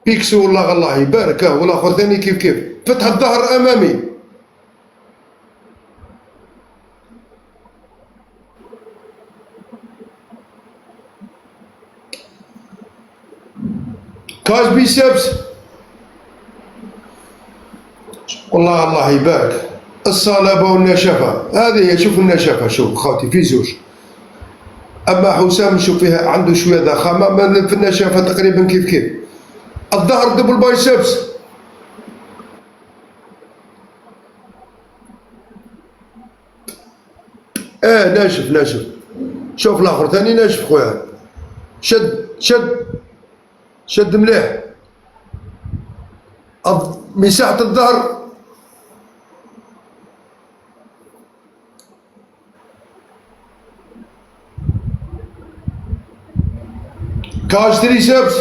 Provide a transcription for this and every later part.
بيكسو والله الله يبارك، والاخر ثاني كيف فتح الظهر امامي. كاش بيسبس والله الله يبارك. الصلابه والنشافه هذه هي. شوف النشافه، شوف خاوتي في زوج. اما حسام نشوف فيها عنده شويه ضخامه، في النشافه تقريبا كيف الظهر دبل بايسبس. ناشف. شوف الاخر ثاني ناشف خويا. شد مليح. مساحة الظهر كاش تريسبس.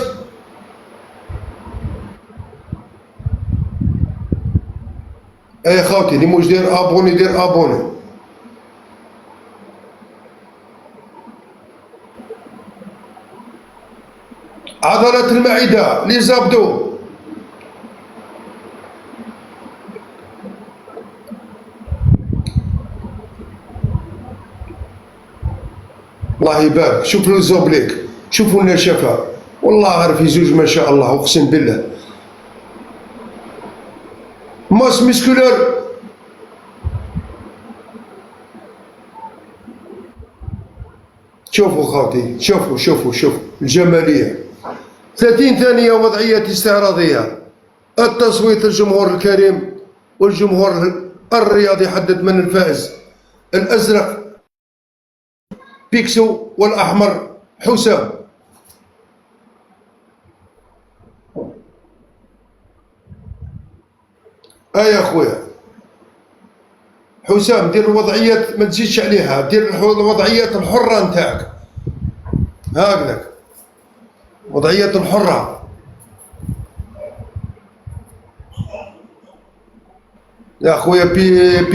خاوتي اللي مش داير ابوني دير ابوني. عضلة المعدة لي زابدو. الله يبارك. شوفوا الزوبليك، شوفوا النشافة والله غير في زوج ما شاء الله اقسم بالله. ماس مسكولار. شوفوا خاوتي، شوفوا الجمالية. 30 ثانية وضعية استعراضية. التصويت الجمهور الكريم والجمهور الرياضي يحدد من الفائز. الأزرق بيكسو والأحمر حسام. يا خويا حسام دير الوضعيات ما تزيدش عليها، دير الوضعيات الحرة نتاعك هكذاك، وضعيات الحرة يا خويا.